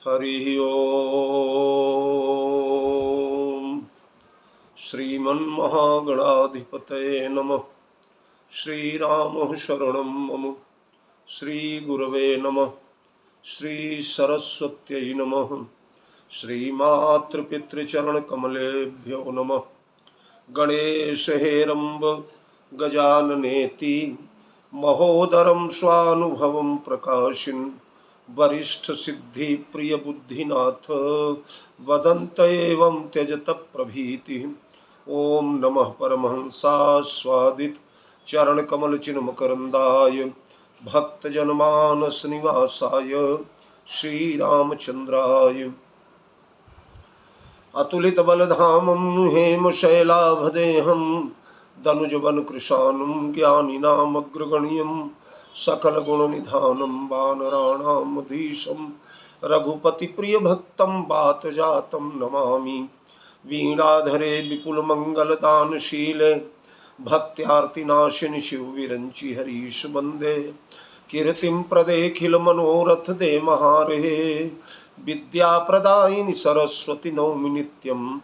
हरि ओम। श्रीमन्महागणाधिपतये नमः। श्रीराम शरणं मम। श्रीगुरवे नमः। श्रीसरस्वत्यै नमः। श्रीमातृपितृचरणकमलेभ्यो नमः। गणेश हेरम्ब गजाननेति महोदरं स्वानुभवं प्रकाशिन् वरिष्ठ सिद्धि प्रिय बुद्धिनाथ वदन्त एवं त्यजत प्रभीति। ओम नमः परमहंसास्वादित चरण कमल चिन्ह मकरंदाय भक्त जनमानस निवासाय श्रीरामचंद्राय अतुलित बलधामं हेमशैलाभदेहं दनुजवन कृशानं ज्ञानिनामग्रगण्यं सकल गुण निधानं वानराणामधीशं रघुपति प्रिय भक्तं बात जातं नमामि। वीणाधरे विपुल मंगल दानशीले भक्त्यार्तिनाशिनि शिव विरंचि हरीश वंदे कीर्तिं प्रदेखिल मनोरथ दे महारे विद्या प्रदायिनी सरस्वती नौमि नित्यं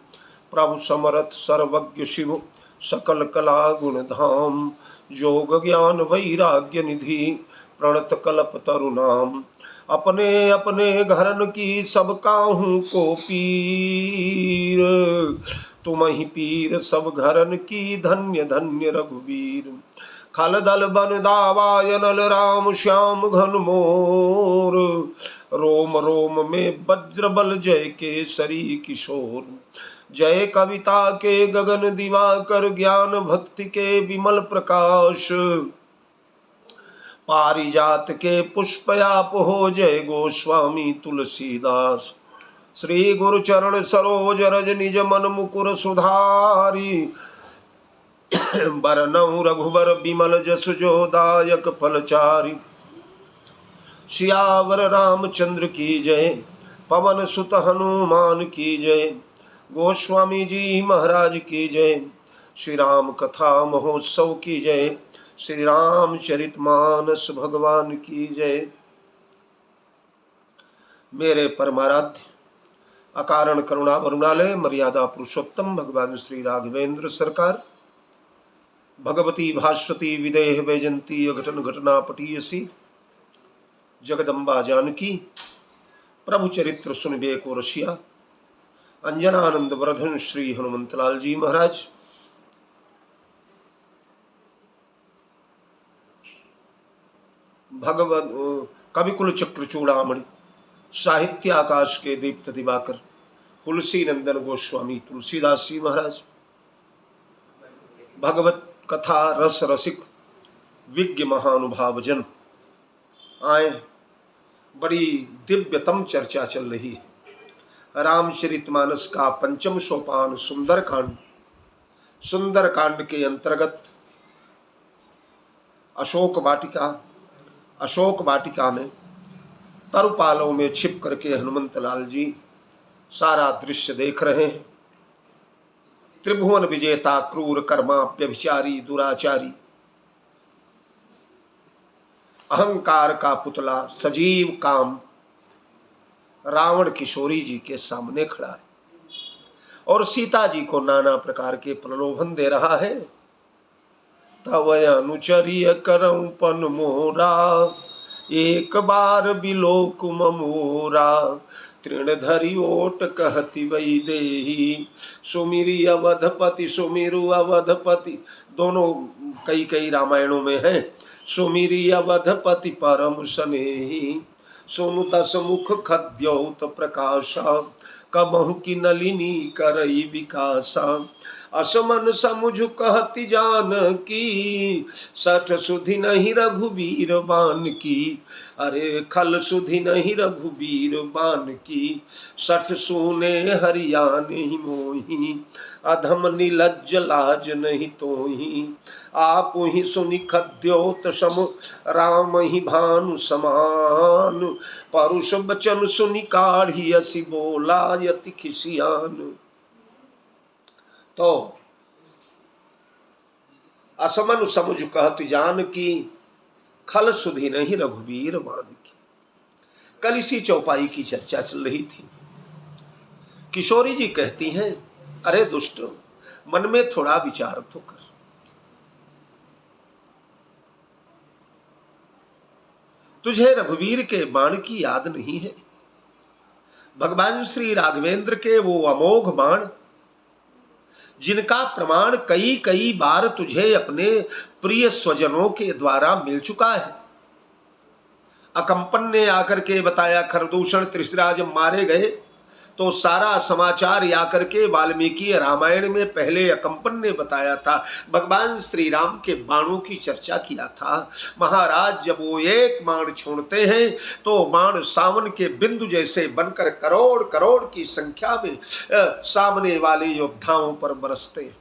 प्रभु समरथ सर्वज्ञ शिव सकल कला गुणधाम योग ज्ञान वैराग्य निधि प्रणत कल्प तरुणाम अपने अपने घरन की सब काहू को पीर तुम ही पीर सब घरन की धन्य धन्य रघुवीर खल दल बन दावायनल राम श्याम घन मोर रोम रोम में वज्र बल जय केसरी किशोर जय कविता के गगन दिवाकर ज्ञान भक्ति के विमल प्रकाश पारिजात के पुष्पयाप हो जय गोस्वामी तुलसीदास श्री गुरु चरण सरोज रज निज मन मुकुर सुधारी बरनऊँ रघुबर बिमल जसु जो दायक फलचारी सियावर रामचंद्र की जय पवन सुत हनुमान की जय गोस्वामी जी महाराज की जय श्री राम कथा महोत्सव की जय श्री रामचरितमानस भगवान की जय। मेरे परमाराध्य अकारण करुणा वरुणालय मर्यादा पुरुषोत्तम भगवान श्री राघवेंद्र सरकार भगवती भास्वती विदेह वैजंती अघटन घटना पटीयसी जगदम्बा जानकी प्रभु चरित्र सुनबे को रसिया अंजनानंद वर्धन श्री हनुमंतलाल जी महाराज भगवत कविकुल चक्र चूड़ामणि साहित्य आकाश के दीप्त दिवाकर तुलसी नंदन गोस्वामी तुलसीदास जी महाराज भगवत कथा रस रसिक विज्ञ महानुभाव जन आए। बड़ी दिव्यतम चर्चा चल रही है रामचरितमानस का पंचम सोपान सुंदर कांड के अंतर्गत अशोक वाटिका में तरुपालों में छिप करके हनुमंतलाल जी सारा दृश्य देख रहे हैं। त्रिभुवन विजेता क्रूर कर्मा व्यभिचारी दुराचारी अहंकार का पुतला सजीव काम रावण किशोरी जी के सामने खड़ा है और सीता जी को नाना प्रकार के प्रलोभन दे रहा है। तव अनुचर्य करऊं पन मोरा एक बार बिलोक ममोरा तृण धरि ओट कहति वही देही सुमिरी अवधपति सुमिरु अवधपति दोनों कई रामायणों में है। सुमिरी अवधपति परम स्नेही सोनु दस मुख खद्योत प्रकाशा कबहु की नलिनी करई विकासा असमन समुझ कहति जान की सठ सुधि नहीं रघुवीर बान की अरे खल सुधि नहीं रघुवीर बान की सठ सुने हरियाण ही मोही अधम निलज्ज लाज नहीं तोही आप ही सुनि खद्योत सम राम ही भानु समान परुष बचन सुनि काढ़ी असि बोला यति खिसियान। तो असमन समुझ कहत जान की खल सुधि नहीं रघुवीर मान की कल इसी चौपाई की चर्चा चल रही थी। किशोरी जी कहती हैं, अरे दुष्ट, मन में थोड़ा विचार तो कर। तुझे रघुवीर के बाण की याद नहीं है? भगवान श्री राघवेंद्र के वो अमोघ बाण, जिनका प्रमाण कई कई बार तुझे अपने प्रिय स्वजनों के द्वारा मिल चुका है। अकंपन ने आकर के बताया, खरदूषण त्रिशिरा जब मारे गए तो सारा समाचार आकर के वाल्मीकि रामायण में पहले अकंपन ने बताया था। भगवान श्री राम के बाणों की चर्चा किया था। महाराज जब वो एक बाण छोड़ते हैं तो बाण सावन के बिंदु जैसे बनकर करोड़ करोड़ की संख्या में सामने वाले योद्धाओं पर बरसते हैं।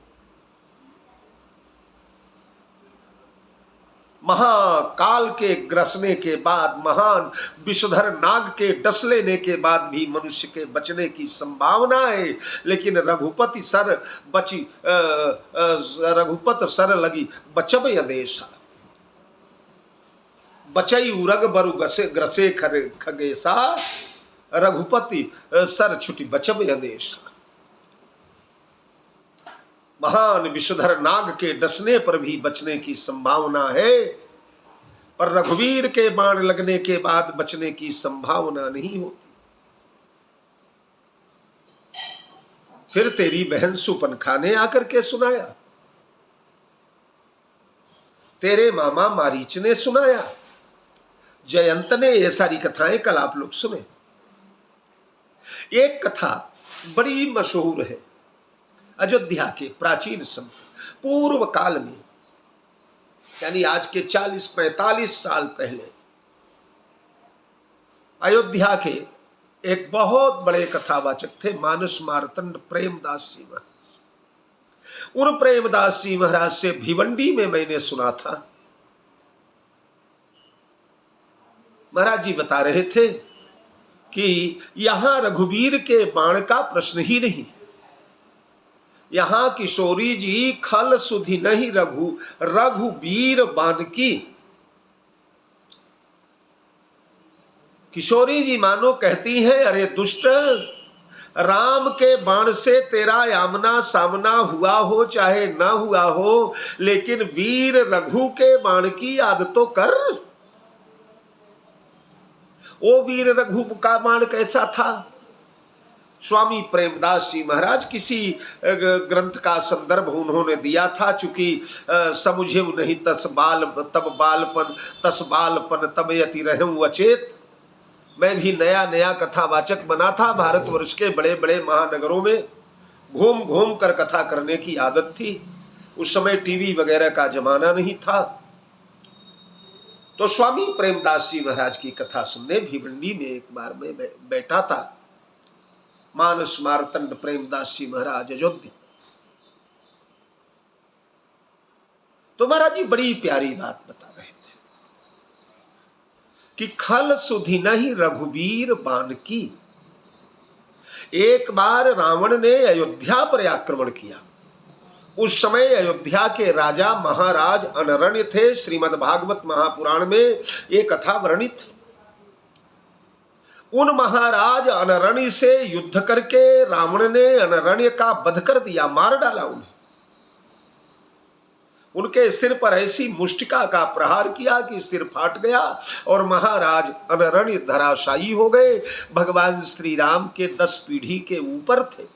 महाकाल के ग्रसने के बाद, महान विषधर नाग के डस लेने के बाद भी मनुष्य के बचने की संभावना है, लेकिन रघुपति सर बची रघुपत सर लगी बचब यदेशा, बचई उरग बरु ग्रसे खगेसा, रघुपति सर छुटी बचब यदेशा। महान विषधर नाग के डसने पर भी बचने की संभावना है, पर रघुवीर के बाण लगने के बाद बचने की संभावना नहीं होती। फिर तेरी बहन सुपनखा ने आकर के सुनाया, तेरे मामा मारीच ने सुनाया, जयंत ने, ये सारी कथाएं कल आप लोग सुने। एक कथा बड़ी मशहूर है अयोध्या के प्राचीन समय, पूर्व काल में, यानी आज के 40-45 साल पहले अयोध्या के एक बहुत बड़े कथावाचक थे मानस मार्तंड प्रेमदास जी महाराज। उन प्रेमदास जी महाराज से भिवंडी में मैंने सुना था। महाराज जी बता रहे थे कि यहां रघुवीर के बाण का प्रश्न ही नहीं, यहां किशोरी जी खल सुधि नहीं रघुवीर बाण की। किशोरी जी मानो कहती हैं, अरे दुष्ट, राम के बाण से तेरा आमना सामना हुआ हो चाहे ना हुआ हो, लेकिन वीर रघु के बाण की याद तो कर। वो वीर रघु का बाण कैसा था? स्वामी प्रेमदास जी महाराज किसी ग्रंथ का संदर्भ उन्होंने दिया था, चूंकि समुझे नहीं तस बालपन तब यति रहूं अचेत। मैं भी नया नया कथावाचक बना था, भारतवर्ष के बड़े बड़े महानगरों में घूम घूम कर कथा करने की आदत थी। उस समय टीवी वगैरह का जमाना नहीं था। तो स्वामी प्रेमदास जी महाराज की कथा सुनने भिवंडी में एक बार मैं बैठा था। मानस मार्तंड प्रेमदास जी महाराज अयोध्या। तो महाराज जी बड़ी प्यारी बात बता रहे थे कि खल सुधि नहीं रघुवीर बाण की। एक बार रावण ने अयोध्या पर आक्रमण किया। उस समय अयोध्या के राजा महाराज अनरण्य थे। श्रीमद् भागवत महापुराण में ये कथा वर्णित है। उन महाराज अनरण्य से युद्ध करके रावण ने अनरण्य का वध कर दिया, मार डाला उन्हें। उनके सिर पर ऐसी मुष्टिका का प्रहार किया कि सिर फाट गया और महाराज अनरण्य धराशायी हो गए। भगवान श्री राम के 10 पीढ़ी के ऊपर थे।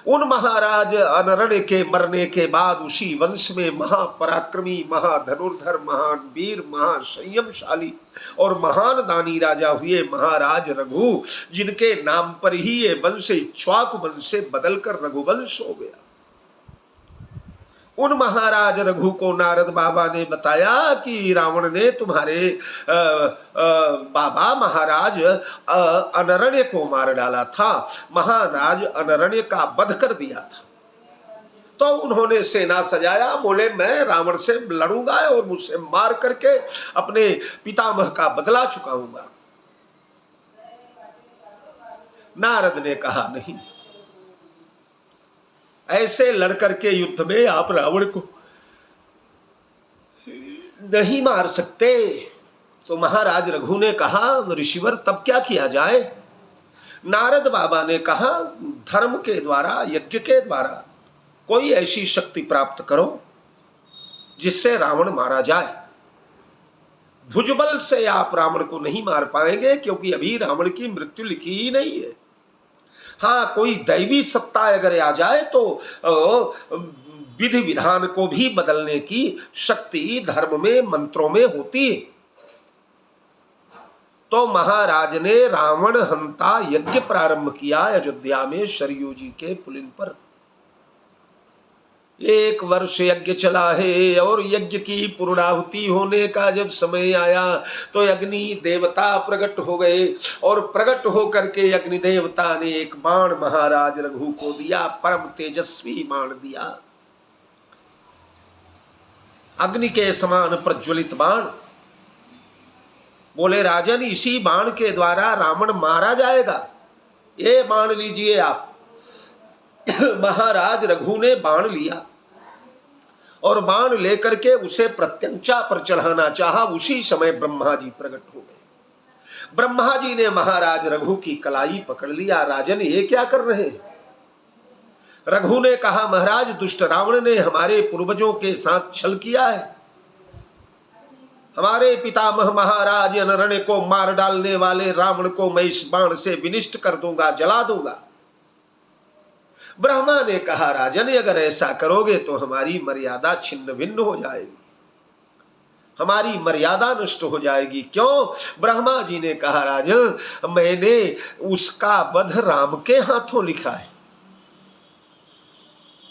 उन महाराज अनरण्य के मरने के बाद उसी वंश में महापराक्रमी, महाधनुर्धर, महान वीर, महासंयमशाली और महान दानी राजा हुए महाराज रघु, जिनके नाम पर ही ये वंश इक्ष्वाकु वंश से बदलकर रघुवंश हो गया। उन महाराज रघु को नारद बाबा ने बताया कि रावण ने तुम्हारे बाबा महाराज अनरण्य को मार डाला था, महाराज अनरण्य का वध कर दिया था। तो उन्होंने सेना सजाया, बोले मैं रावण से लड़ूंगा और मुझसे मार करके अपने पितामह का बदला चुकाऊंगा। नारद ने कहा नहीं, ऐसे लड़कर के युद्ध में आप रावण को नहीं मार सकते। तो महाराज रघु ने कहा, ऋषिवर तब क्या किया जाए? नारद बाबा ने कहा, धर्म के द्वारा, यज्ञ के द्वारा कोई ऐसी शक्ति प्राप्त करो जिससे रावण मारा जाए। भुजबल से आप रावण को नहीं मार पाएंगे, क्योंकि अभी रावण की मृत्यु लिखी ही नहीं है। हाँ, कोई दैवी सत्ता अगर आ जाए तो विधि विधान को भी बदलने की शक्ति धर्म में, मंत्रों में होती है। तो महाराज ने रावण हंता यज्ञ प्रारंभ किया अयोध्या में सरयू जी के पुलिन पर। 1 वर्ष यज्ञ चला है, और यज्ञ की पूर्णाहुति होने का जब समय आया तो अग्नि देवता प्रकट हो गए, और प्रकट होकर के अग्नि देवता ने एक बाण महाराज रघु को दिया, परम तेजस्वी बाण दिया, अग्नि के समान प्रज्वलित बाण। बोले, राजन इसी बाण के द्वारा रावण मारा जाएगा, ये बाण लीजिए आप। महाराज रघु ने बाण लिया और बाण लेकर के उसे प्रत्यंचा पर चढ़ाना चाहा। उसी समय ब्रह्मा जी प्रकट हो गए। ब्रह्मा जी ने महाराज रघु की कलाई पकड़ लिया। राजन, ये क्या कर रहे हैं? रघु ने कहा, महाराज, दुष्ट रावण ने हमारे पूर्वजों के साथ छल किया है। हमारे पितामह महाराज अनरण्य को मार डालने वाले रावण को मैं इस बाण से विनिष्ट कर दूंगा, जला दूंगा। ब्रह्मा ने कहा, राजन, अगर ऐसा करोगे तो हमारी मर्यादा छिन्न भिन्न हो जाएगी, हमारी मर्यादा नष्ट हो जाएगी। क्यों? ब्रह्मा जी ने कहा, राजन, मैंने उसका वध राम के हाथों लिखा है।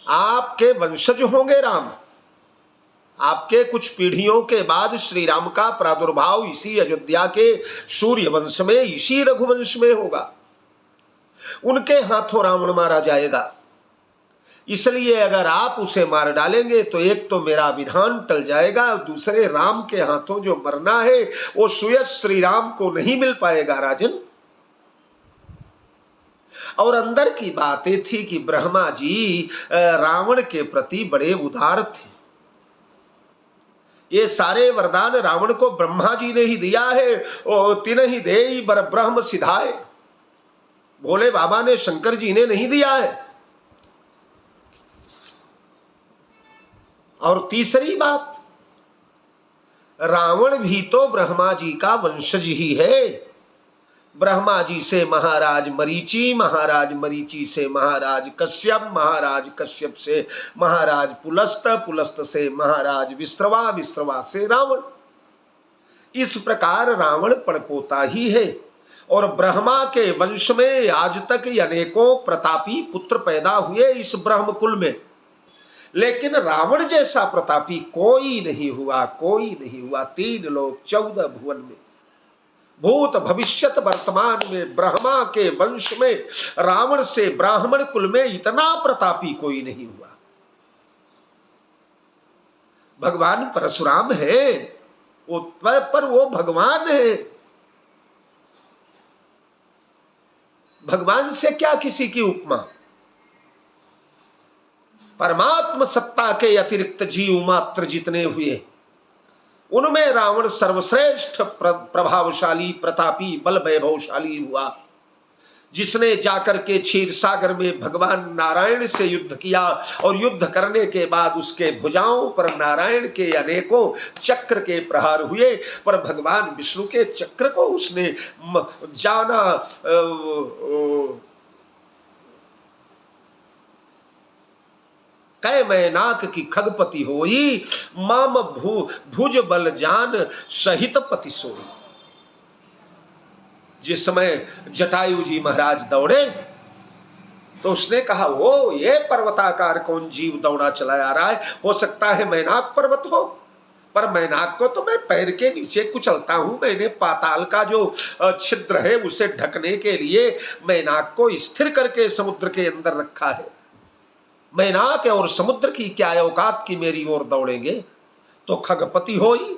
आपके वंशज होंगे राम, आपके कुछ पीढ़ियों के बाद श्री राम का प्रादुर्भाव इसी अयोध्या के सूर्य वंश में, इसी रघुवंश में होगा। उनके हाथों रावण मारा जाएगा। इसलिए अगर आप उसे मार डालेंगे तो एक तो मेरा विधान टल जाएगा, और दूसरे राम के हाथों जो मरना है वो स्वयं श्री राम को नहीं मिल पाएगा। राजन, और अंदर की बातें थी कि ब्रह्मा जी रावण के प्रति बड़े उदार थे। ये सारे वरदान रावण को ब्रह्मा जी ने ही दिया है। तिन ही देई बर ब्रह्म सिधाए, भोले बाबा ने, शंकर जी ने नहीं दिया है। और तीसरी बात, रावण भी तो ब्रह्मा जी का वंशज ही है। ब्रह्मा जी से महाराज मरीचि, महाराज मरीचि से महाराज कश्यप, महाराज कश्यप से महाराज पुलस्त, पुलस्त से महाराज विश्रवा, विश्रवा से रावण। इस प्रकार रावण पड़पोता ही है। और ब्रह्मा के वंश में आज तक अनेकों प्रतापी पुत्र पैदा हुए इस ब्रह्म कुल में, लेकिन रावण जैसा प्रतापी कोई नहीं हुआ, कोई नहीं हुआ। 3 लोक 14 भुवन में, भूत भविष्यत वर्तमान में ब्रह्मा के वंश में रावण से ब्राह्मण कुल में इतना प्रतापी कोई नहीं हुआ। भगवान परशुराम है वो, पर वो भगवान है। भगवान से क्या किसी की उपमा? परमात्म सत्ता के अतिरिक्त जीव मात्र जितने हुए, उनमें रावण सर्वश्रेष्ठ प्रभावशाली, प्रतापी, बल वैभवशाली हुआ, जिसने जाकर के क्षीर सागर में भगवान नारायण से युद्ध किया, और युद्ध करने के बाद उसके भुजाओं पर नारायण के अनेकों चक्र के प्रहार हुए, पर भगवान विष्णु के चक्र को उसने जाना। कै मैनाक की खगपति होई, माम भुज बल जान सहित पति सोई। जिस समय जटायु जी महाराज दौड़े तो उसने कहा, वो ये पर्वताकार कौन जीव दौड़ा चला आ रहा है? हो सकता है मैनाक पर्वत हो, पर मैनाक को तो मैं पैर के नीचे कुचलता हूं। मैंने पाताल का जो छिद्र है उसे ढकने के लिए मैनाक को स्थिर करके समुद्र के अंदर रखा है। मैनाक और समुद्र की क्या औकात की मेरी ओर दौड़ेंगे? तो खगपति हो ही,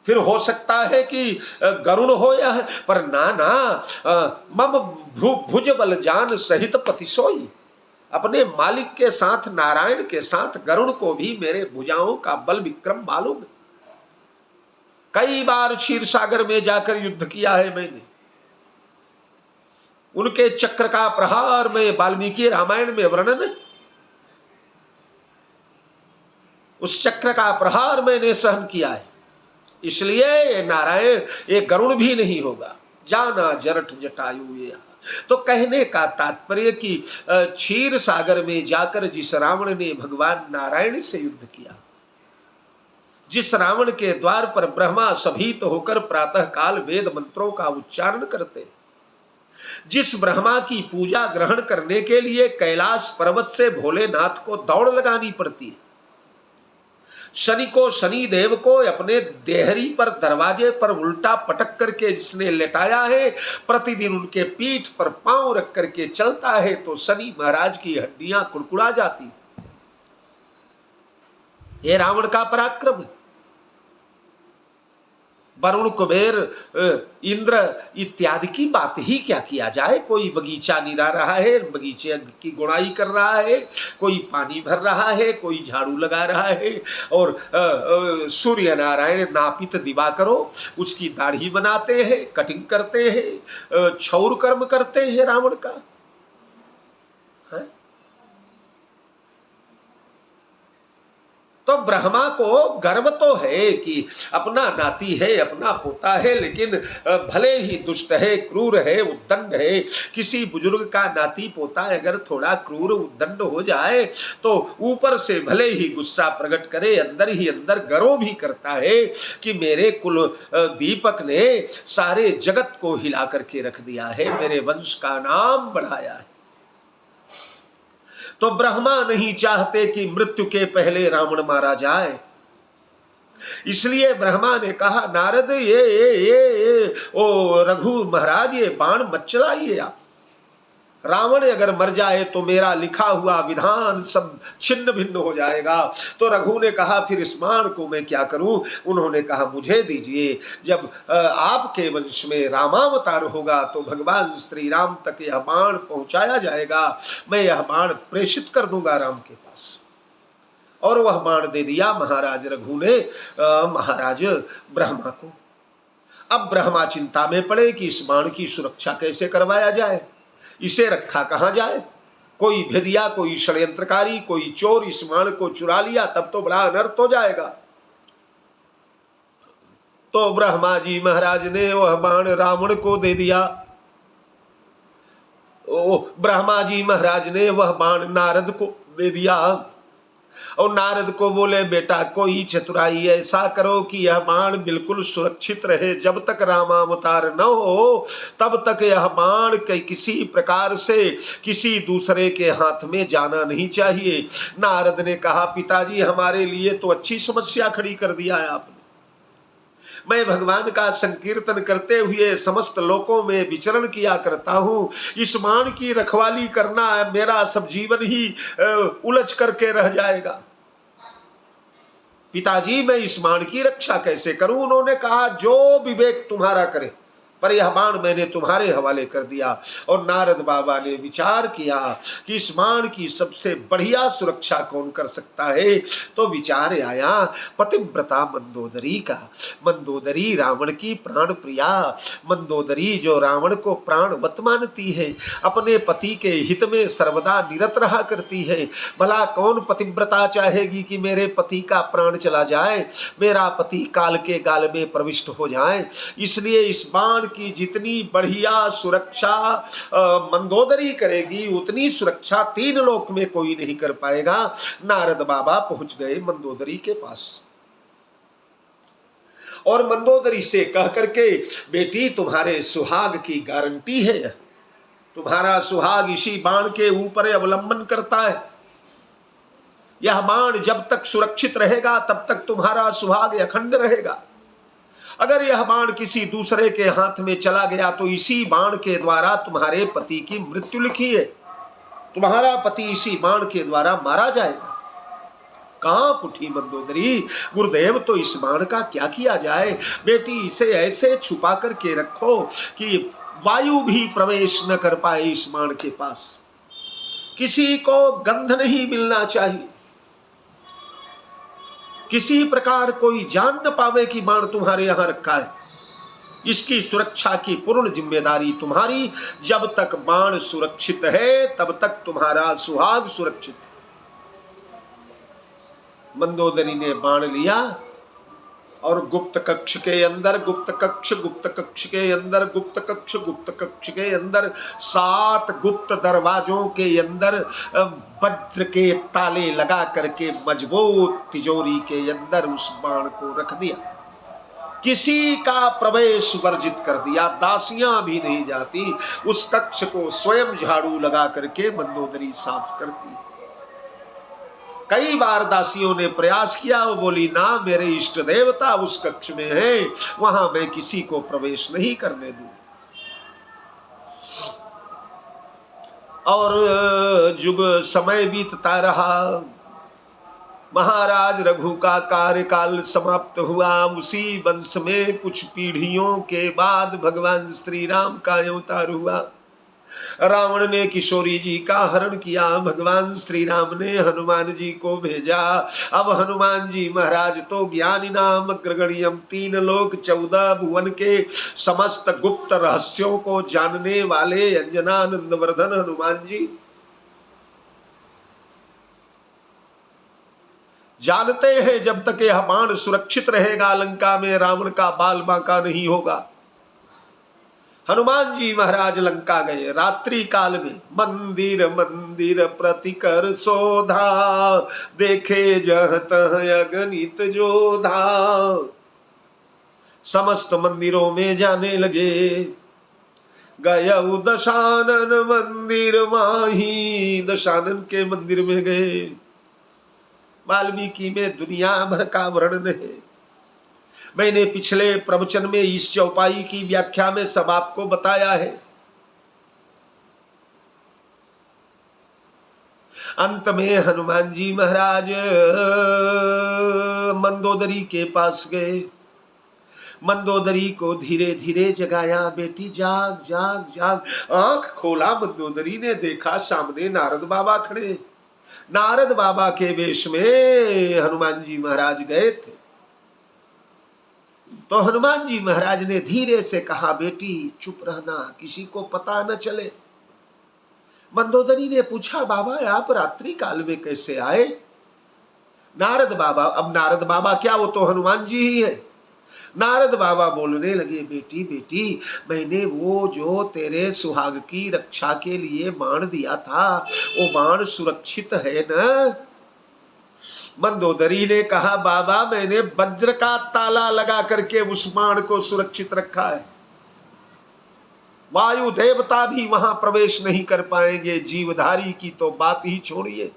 फिर हो सकता है कि गरुण हो या, पर ना मम भुज बल जान सहित पति सोई। अपने मालिक के साथ, नारायण के साथ गरुण को भी मेरे भुजाओं का बल विक्रम मालूम है। कई बार क्षीर सागर में जाकर युद्ध किया है मैंने। उनके चक्र का प्रहार में वाल्मीकि रामायण में वर्णन है। उस चक्र का प्रहार मैंने सहन किया है, इसलिए नारायण ये गरुड़ भी नहीं होगा। जाना जरठ जटायु ये। तो कहने का तात्पर्य कि क्षीर सागर में जाकर जिस रावण ने भगवान नारायण से युद्ध किया, जिस रावण के द्वार पर ब्रह्मा सभीत होकर प्रातः काल वेद मंत्रों का उच्चारण करते, जिस ब्रह्मा की पूजा ग्रहण करने के लिए कैलाश पर्वत से भोलेनाथ को दौड़ लगानी पड़ती है, शनि को, शनि देव को अपने देहरी पर दरवाजे पर उल्टा पटक करके जिसने लेटाया है, प्रतिदिन उनके पीठ पर पांव रख करके चलता है तो शनि महाराज की हड्डियां कुड़कुड़ा जाती। ये रावण का पराक्रम है। वरुण, कुबेर, इंद्र इत्यादि की बात ही क्या किया जाए। कोई बगीचा निरा रहा है, बगीचे की गुड़ाई कर रहा है, कोई पानी भर रहा है, कोई झाड़ू लगा रहा है, और सूर्य नारायण नापित दिवाकरो उसकी दाढ़ी बनाते हैं, कटिंग करते हैं, क्षौर कर्म करते हैं रावण का। है? तो ब्रह्मा को गर्व तो है कि अपना नाती है, अपना पोता है, लेकिन भले ही दुष्ट है, क्रूर है, उद्दंड है। किसी बुजुर्ग का नाती पोता अगर थोड़ा क्रूर उद्दंड हो जाए तो ऊपर से भले ही गुस्सा प्रकट करे, अंदर ही अंदर गर्व भी करता है कि मेरे कुल दीपक ने सारे जगत को हिला करके रख दिया है, मेरे वंश का नाम बढ़ाया है। तो ब्रह्मा नहीं चाहते कि मृत्यु के पहले रावण मारा जाए, इसलिए ब्रह्मा ने कहा नारद ये ओ रघु महाराज ये बाण मत चलाइए आप। रावण अगर मर जाए तो मेरा लिखा हुआ विधान सब छिन्न भिन्न हो जाएगा। तो रघु ने कहा फिर इस बाण को मैं क्या करूं। उन्होंने कहा मुझे दीजिए, जब आपके वंश में रामावतार होगा तो भगवान श्री राम तक यह बाण पहुंचाया जाएगा, मैं यह बाण प्रेषित कर दूंगा राम के पास। और वह बाण दे दिया महाराज रघु ने महाराज ब्रह्मा को। अब ब्रह्मा चिंता में पड़े कि इस बाण की सुरक्षा कैसे करवाया जाए, इसे रखा कहां जाए। कोई भेदिया, कोई षड्यंत्रकारी, कोई चोर इस बाण को चुरा लिया तब तो बड़ा अनर्थ हो जाएगा। तो ब्रह्मा जी महाराज ने वह बाण रावण को दे दिया। ब्रह्मा जी महाराज ने वह बाण नारद को दे दिया और नारद को बोले बेटा कोई चतुराई ऐसा करो कि यह बाण बिल्कुल सुरक्षित रहे, जब तक रामावतार न हो तब तक यह बाण किसी प्रकार से किसी दूसरे के हाथ में जाना नहीं चाहिए। नारद ने कहा पिताजी हमारे लिए तो अच्छी समस्या खड़ी कर दिया है आपने। मैं भगवान का संकीर्तन करते हुए समस्त लोकों में विचरण किया करता हूँ, इस बाण की रखवाली करना मेरा सब जीवन ही उलझ करके रह जाएगा। पिताजी मैं इस बाण की रक्षा कैसे करूं। उन्होंने कहा जो विवेक तुम्हारा करे, पर यह बाण मैंने तुम्हारे हवाले कर दिया। और नारद बाबा ने विचार किया कि इस बाण की सबसे बढ़िया सुरक्षा कौन कर सकता है। तो विचार आया पतिव्रता मंदोदरी का। मंदोदरी रावण की प्राण प्रिया, मंदोदरी जो रावण को प्राणवत मानती है, अपने पति के हित में सर्वदा निरत रहा करती है। भला कौन पतिव्रता चाहेगी कि मेरे पति का प्राण चला जाए, मेरा पति काल के गाल में प्रविष्ट हो जाए। इसलिए इस बाण की जितनी बढ़िया सुरक्षा मंदोदरी करेगी उतनी सुरक्षा तीन लोक में कोई नहीं कर पाएगा। नारद बाबा पहुंच गए मंदोदरी के पास और मंदोदरी से कह करके बेटी तुम्हारे सुहाग की गारंटी है, तुम्हारा सुहाग इसी बाण के ऊपर अवलंबन करता है। यह बाण जब तक सुरक्षित रहेगा तब तक तुम्हारा सुहाग अखंड रहेगा। अगर यह बाण किसी दूसरे के हाथ में चला गया तो इसी बाण के द्वारा तुम्हारे पति की मृत्यु लिखी है, तुम्हारा पति इसी बाण के द्वारा मारा जाएगा। कांप उठी मंदोदरी, गुरुदेव तो इस बाण का क्या किया जाए। बेटी इसे ऐसे छुपा करके रखो कि वायु भी प्रवेश न कर पाए इस बाण के पास, किसी को गंध नहीं मिलना चाहिए। किसी प्रकार कोई जान न पावे कि बाण तुम्हारे यहां रखा है। इसकी सुरक्षा की पूर्ण जिम्मेदारी तुम्हारी। जब तक बाण सुरक्षित है तब तक तुम्हारा सुहाग सुरक्षित है। मंदोदरी ने बाण लिया और गुप्त कक्ष के अंदर, गुप्त कक्ष के अंदर, गुप्त कक्ष के अंदर 7 गुप्त दरवाजों के अंदर वज्र के ताले लगा करके मजबूत तिजोरी के अंदर उस बाण को रख दिया। किसी का प्रवेश वर्जित कर दिया। दासियां भी नहीं जाती। उस कक्ष को स्वयं झाड़ू लगा करके मंदोदरी साफ करती। कई बार दासियों ने प्रयास किया, वो बोली ना, मेरे इष्ट देवता उस कक्ष में है, वहां मैं किसी को प्रवेश नहीं करने दूं। और जुग समय बीतता रहा। महाराज रघु का कार्यकाल समाप्त हुआ। उसी वंश में कुछ पीढ़ियों के बाद भगवान श्री राम का अवतार हुआ। रावण ने किशोरी जी का हरण किया। भगवान श्री राम ने हनुमान जी को भेजा। अब हनुमान जी महाराज तो ज्ञानी नाम अग्रगण्यम 3 लोक 14 भुवन के समस्त गुप्त रहस्यों को जानने वाले अंजनानंद वर्धन हनुमान जी जानते हैं जब तक यह बाण सुरक्षित रहेगा लंका में रावण का बाल बांका नहीं होगा। हनुमान जी महाराज लंका गए। रात्रि काल में मंदिर मंदिर प्रतिकर शोधा, देखे जह तह अगणित जोधा। समस्त मंदिरों में जाने लगे। गयऊ दशानन मंदिर माही, दशानन के मंदिर में गए। वाल्मीकि में दुनिया भर का वर्णन है। मैंने पिछले प्रवचन में इस चौपाई की व्याख्या में सब आपको बताया है। अंत में हनुमान जी महाराज मंदोदरी के पास गए। मंदोदरी को धीरे धीरे जगाया। बेटी जाग जाग जाग। आंख खोला। मंदोदरी ने देखा सामने नारद बाबा खड़े। नारद बाबा के वेश में हनुमान जी महाराज गए थे। तो हनुमान जी महाराज ने धीरे से कहा, बेटी चुप रहना, किसी को पता न चले। मंदोदरी ने पूछा, बाबा आप रात्रि काल में कैसे आए? नारद बाबा, अब नारद बाबा क्या, वो तो हनुमान जी ही है। नारद बाबा बोलने लगे, बेटी बेटी मैंने वो जो तेरे सुहाग की रक्षा के लिए बाण दिया था, वो बाण सुरक्षित है ना? मंदोदरी ने कहा, बाबा मैंने वज्र का ताला लगा करके उस बाण को सुरक्षित रखा है। वायु देवता भी वहां प्रवेश नहीं कर पाएंगे। जीवधारी की तो बात ही छोड़िए।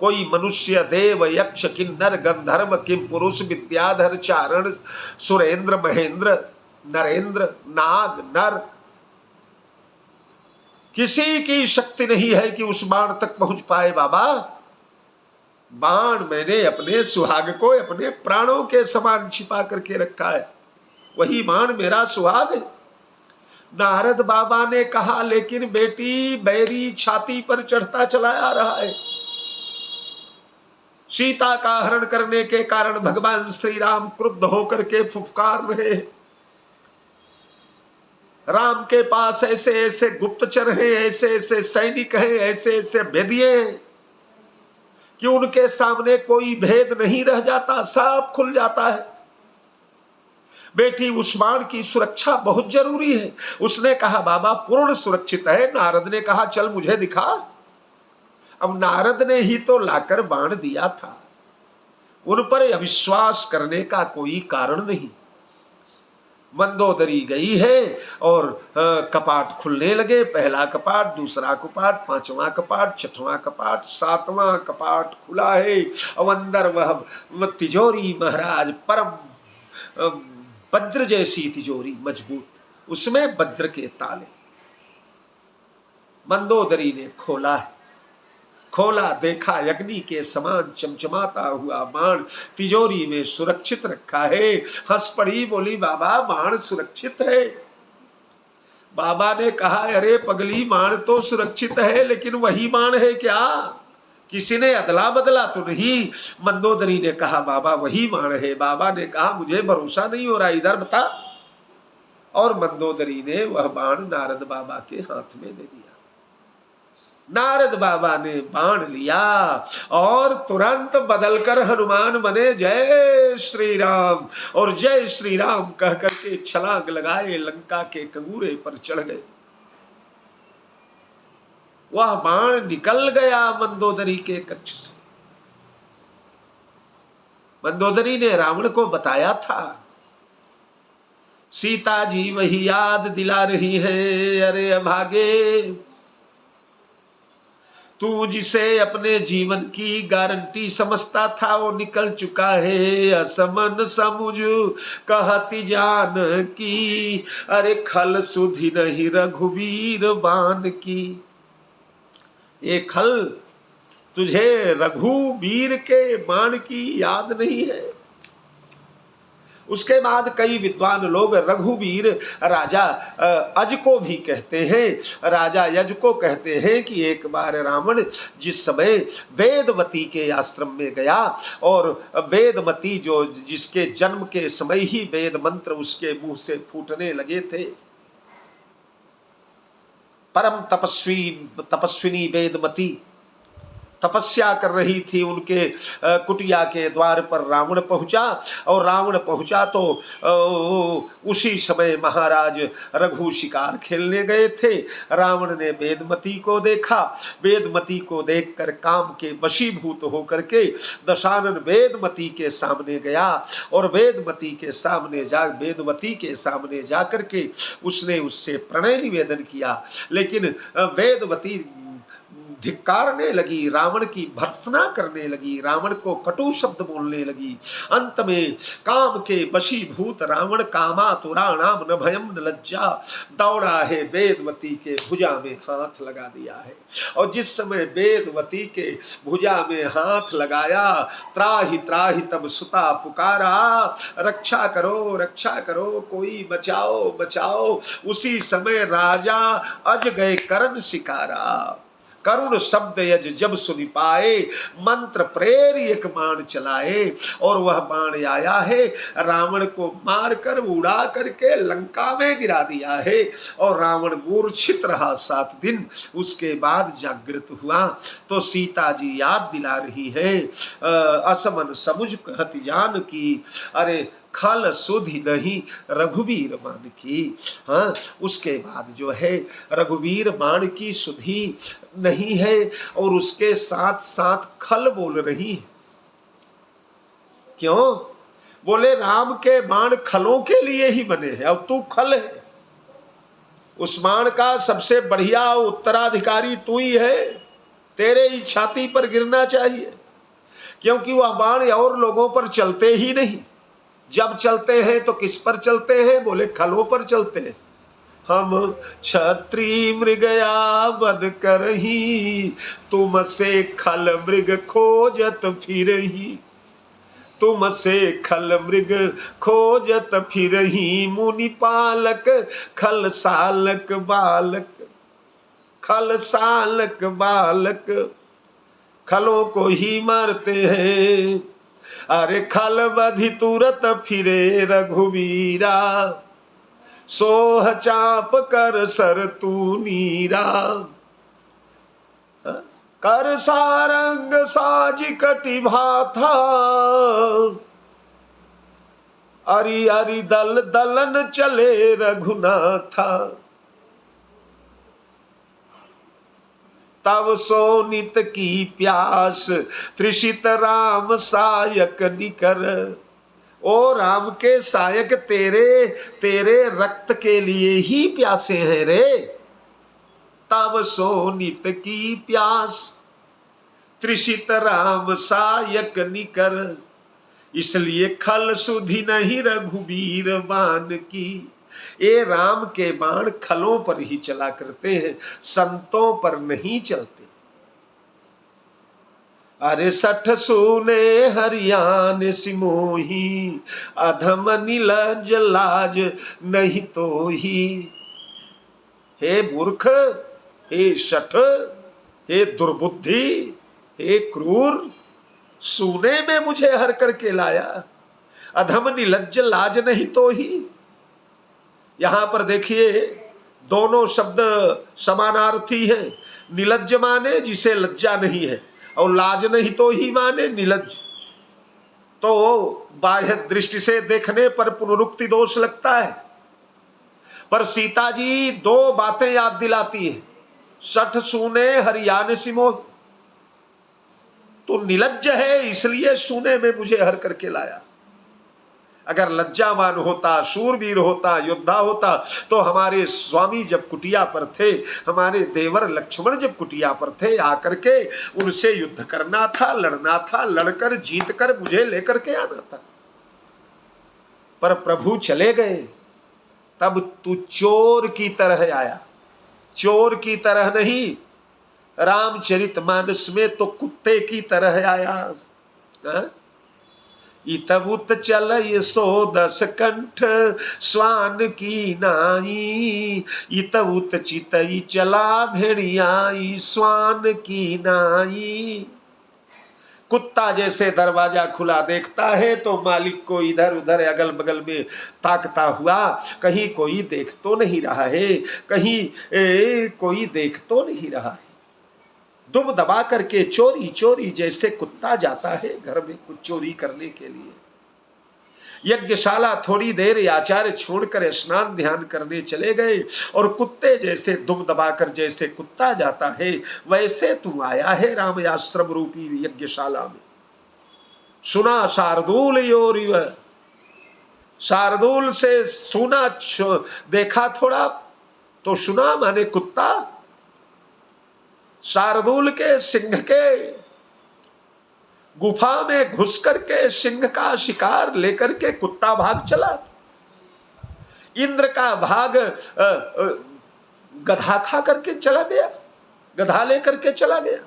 कोई मनुष्य, देव, यक्ष, किन्नर, गंधर्व, किम पुरुष, विद्याधर, चारण, सुरेंद्र, महेंद्र, नरेंद्र, नाग, नर, किसी की शक्ति नहीं है कि उस बाण तक पहुंच पाए। बाबा बाण मैंने अपने सुहाग को अपने प्राणों के समान छिपा करके रखा है। वही बाण मेरा सुहाग है। नारद बाबा ने कहा, लेकिन बेटी बैरी छाती पर चढ़ता चला आ रहा है। सीता का हरण करने के कारण भगवान श्री राम क्रुद्ध होकर के फुफकार रहे। राम के पास ऐसे ऐसे गुप्तचर हैं, ऐसे ऐसे सैनिक हैं, ऐसे ऐसे भेदिए हैं कि उनके सामने कोई भेद नहीं रह जाता, सब खुल जाता है। बेटी उस बाण की सुरक्षा बहुत जरूरी है। उसने कहा, बाबा पूर्ण सुरक्षित है। नारद ने कहा, चल मुझे दिखा। अब नारद ने ही तो लाकर बाण दिया था, उन पर अविश्वास करने का कोई कारण नहीं। मंदोदरी गई है और कपाट खुलने लगे। पहला कपाट, दूसरा कपाट, 5वां कपाट, 6वां कपाट, 7वां कपाट खुला है। और अंदर वह तिजोरी महाराज, परम वज्र जैसी तिजोरी, मजबूत, उसमें वज्र के ताले। मंदोदरी ने खोला है। खोला, देखा अग्नि के समान चमचमाता हुआ बाण तिजोरी में सुरक्षित रखा है। हंस पड़ी, बोली, बाबा बाण सुरक्षित है। बाबा ने कहा, अरे पगली बाण तो सुरक्षित है, लेकिन वही बाण है क्या? किसी ने अदला बदला तो नहीं। मंदोदरी ने कहा बाबा वही बाण है। बाबा ने कहा मुझे भरोसा नहीं हो रहा, इधर बता। और मंदोदरी ने वह बाण नारद बाबा के हाथ में दे दिया। नारद बाबा ने बाण लिया और तुरंत बदलकर हनुमान बने, जय श्री राम, और जय श्री राम कह करके छलांग लगाए, लंका के कंगूरे पर चढ़ गए। वह बाण निकल गया मंदोदरी के कक्ष से। मंदोदरी ने रावण को बताया था, सीता जी वही याद दिला रही है, अरे अभागे, तू जिसे अपने जीवन की गारंटी समझता था वो निकल चुका है। असमन समुझ कहती जान की, अरे खल सुधि नहीं रघुवीर बान की। ये खल तुझे रघुवीर के बाण की याद नहीं है। उसके बाद कई विद्वान लोग रघुवीर राजा अज को भी कहते हैं, राजा यज को कहते हैं कि एक बार रावण जिस समय वेदवती के आश्रम में गया और वेदवती जो जिसके जन्म के समय ही वेद मंत्र उसके मुंह से फूटने लगे थे, परम तपस्विनी वेदवती तपस्या कर रही थी, उनके कुटिया के द्वार पर रावण पहुंचा। और रावण पहुंचा तो उसी समय महाराज रघु शिकार खेलने गए थे। रावण ने वेदमती को देखा, वेदमती को देखकर काम के वशीभूत होकर के दशानन वेदमती के सामने गया और वेदवती के सामने जाकर के उसने उससे प्रणय निवेदन किया। लेकिन वेदवती धिक्कारने लगी, रावण की भर्त्सना करने लगी, रावण को कटु शब्द बोलने लगी। अंत में काम के वशीभूत रावण कामातुराणाम न भयम न लज्जा दौड़ा है, वेदवती के भुजा में हाथ लगा दिया है। और जिस समय वेदवती के भुजा में हाथ लगाया, त्राहि त्राहि तब सुता पुकारा, रक्षा करो कोई बचाओ बचाओ। उसी समय राजा अज गए करण शिकारा, करुण शब्द यज जब सुनि पाए, मंत्र प्रेर एक बाण चलाए। और वह बाण आया है, रावण को मारकर उड़ा करके लंका में गिरा दिया है। और रावण मूर्छित रहा 7 दिन। उसके बाद जागृत हुआ तो सीता जी याद दिला रही है, असमन समुझ कहति जान की, अरे खल सुधि नहीं रघुवीर बाण की। हाँ, उसके बाद जो है रघुवीर बाण की सुधि नहीं है और उसके साथ साथ खल बोल रही है। क्यों? बोले राम के बाण खलों के लिए ही बने हैं और तू खल है। उस बाण का सबसे बढ़िया उत्तराधिकारी तू ही है, तेरे ही छाती पर गिरना चाहिए, क्योंकि वह बाण और लोगों पर चलते ही नहीं। जब चलते हैं तो किस पर चलते हैं? बोले खलों पर चलते हैं। हम क्षत्रिय मृगया बन करही, तुम से खल मृग खोजत फिरही, तुम से खल मृग खोजत फिरही, मुनि पालक खल सालक बालक, खल सालक बालक खलों को ही मारते हैं। अरे खल बधि तुरत फिरे रघुवीरा, सोह चाप कर सर तू नीरा, कर सारंग साज कटि भाथा, अरि अरि दल दलन चले रघुनाथा, तब सोनित की प्यास त्रिषित राम सायक निकर। ओ राम के सायक तेरे रक्त के लिए ही प्यासे हैं रे। तब सोनित की प्यास त्रिषित राम सायक निकर, इसलिए खल सुधि नहीं रघुवीर बाण की। ये राम के बाण खलों पर ही चला करते हैं, संतों पर नहीं चलते। अरे सठ सुने हरियाण सिमोही, अधम नीलज लाज नहीं तो ही। हे मूर्ख, हे शठ, हे दुर्बुद्धि, हे क्रूर, सूने में मुझे हर करके लाया, अधम निलज्ज लाज नहीं तो ही। यहां पर देखिए दोनों शब्द समानार्थी है। निलज्ज माने जिसे लज्जा नहीं है, और लाज नहीं तो ही माने निलज्ज। तो बाह्य दृष्टि से देखने पर पुनरुक्ति दोष लगता है, पर सीता जी दो बातें याद दिलाती है। सठ सूने हरियाण सिमो, तो निलज्ज है इसलिए सूने में मुझे हर करके लाया। अगर लज्जावान होता, शूरवीर होता, योद्धा होता, तो हमारे स्वामी जब कुटिया पर थे, हमारे देवर लक्ष्मण जब कुटिया पर थे, आकर के उनसे युद्ध करना था, लड़ना था, लड़कर जीत कर मुझे लेकर के आना था। पर प्रभु चले गए, तब तू चोर की तरह आया। चोर की तरह नहीं, रामचरितमानस में तो कुत्ते की तरह आया। इतबुत चलय सो 10 कंठ स्वान की नाई, इतबुत चितई चला भेड़ियाई स्वान की नाई। कुत्ता जैसे दरवाजा खुला देखता है तो मालिक को इधर उधर अगल बगल में ताकता हुआ, कहीं कोई देख तो नहीं रहा है, कहीं कोई देख तो नहीं रहा है। दुम दबा करके चोरी चोरी जैसे कुत्ता जाता है घर में कुछ चोरी करने के लिए। यज्ञशाला थोड़ी देर आचार्य छोड़कर स्नान ध्यान करने चले गए, और कुत्ते जैसे दुम दबाकर जैसे कुत्ता जाता है, वैसे तू आया है राम आश्रम रूपी यज्ञशाला में। सुना शार्दूल योरिव, शार्दूल से सुना देखा थोड़ा, तो सुना माने कुत्ता। शार्दूल के सिंह के गुफा में घुस करके सिंह का शिकार लेकर के कुत्ता भाग चला। इंद्र का भाग गधा खा करके चला गया, गधा लेकर के चला गया।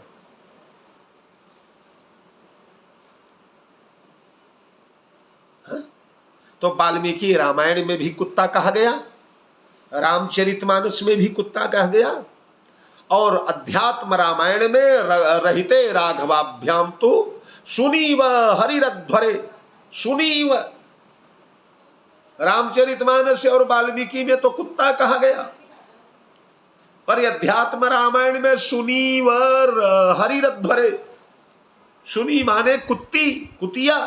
तो वाल्मीकि रामायण में भी कुत्ता कहा गया, रामचरितमानस में भी कुत्ता कहा गया, और अध्यात्म रामायण में रहते राघवाभ्याम तो सुनीव हरिरध्वरे, सुनीव। रामचरितमानस और वाल्मीकि में तो कुत्ता कहा गया, पर अध्यात्म रामायण में सुनीव हरिरध्वरे, सुनी माने कुत्ती, कुतिया।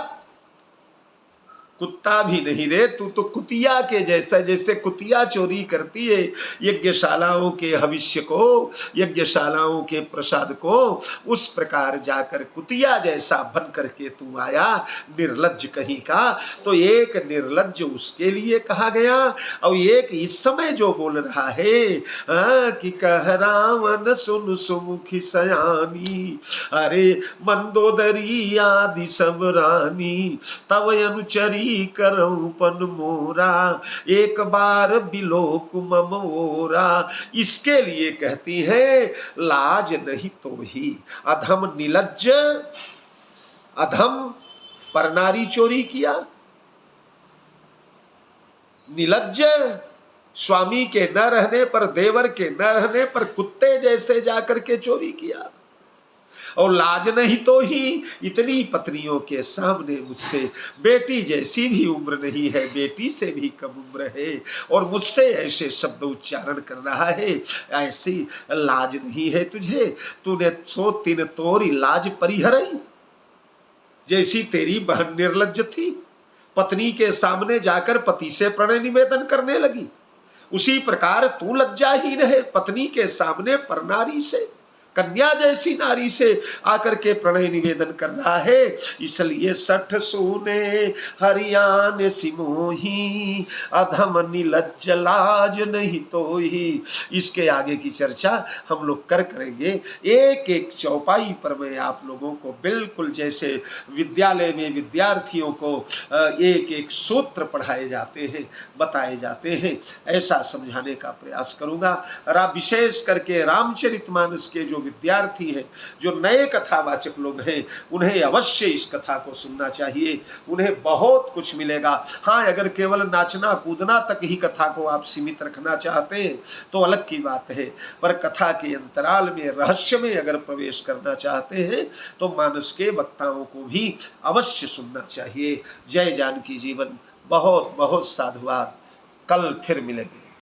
कुत्ता भी नहीं रे, तू तो कुतिया के जैसा, जैसे कुतिया चोरी करती है यज्ञशालाओं के हविष्य को, यज्ञशालाओं के प्रसाद को, उस प्रकार जाकर कुतिया जैसा बन करके तू आया, निर्लज्ज कहीं का। तो एक निर्लज्ज उसके लिए कहा गया, और एक इस समय जो बोल रहा है कि कह रावण सुन सुमुखी सयानी, अरे मंदोदरी आदि सब रानी, तव अनुचरी करऊं पन मोरा, एक बार बिलोक ममोरा। इसके लिए कहती है लाज नहीं तो ही। अधम निलज्ज, अधम पर नारी चोरी किया, निलज्ज स्वामी के न रहने पर, देवर के न रहने पर कुत्ते जैसे जाकर के चोरी किया। और लाज नहीं तो ही इतनी पत्नियों के सामने मुझसे, बेटी जैसी भी उम्र नहीं है, बेटी से भी कम उम्र है, और मुझसे ऐसे शब्द उच्चारण कर रहा है, ऐसी लाज नहीं है तुझे। तूने सो तीन तोरी लाज परिहरई, जैसी तेरी बहन निर्लज्ज थी, पत्नी के सामने जाकर पति से प्रणय निवेदन करने लगी, उसी प्रकार तू लज्जाहीन है, पत्नी के सामने परनारी से, कन्या जैसी नारी से आकर के प्रणय निवेदन कर रहा है। इसलिए सठ सूने हरियाण सिमोही, अधम निलज्ज लाज नहीं तो ही। इसके आगे की चर्चा हम लोग करेंगे। एक एक चौपाई पर मैं आप लोगों को बिल्कुल जैसे विद्यालय में विद्यार्थियों को एक एक सूत्र पढ़ाए जाते हैं, बताए जाते हैं, ऐसा समझाने का प्रयास करूंगा। विशेष करके रामचरितमानस के जो विद्यार्थी हैं, जो नए कथावाचक लोग हैं, उन्हें अवश्य इस कथा को सुनना चाहिए, उन्हें बहुत कुछ मिलेगा। हाँ, अगर केवल नाचना कूदना तक ही कथा को आप सीमित रखना चाहते हैं तो अलग की बात है, पर कथा के अंतराल में, रहस्य में अगर प्रवेश करना चाहते हैं तो मानस के वक्ताओं को भी अवश्य सुनना चाहिए। जय जानकी जीवन। बहुत बहुत साधुवाद। कल फिर मिलेंगे।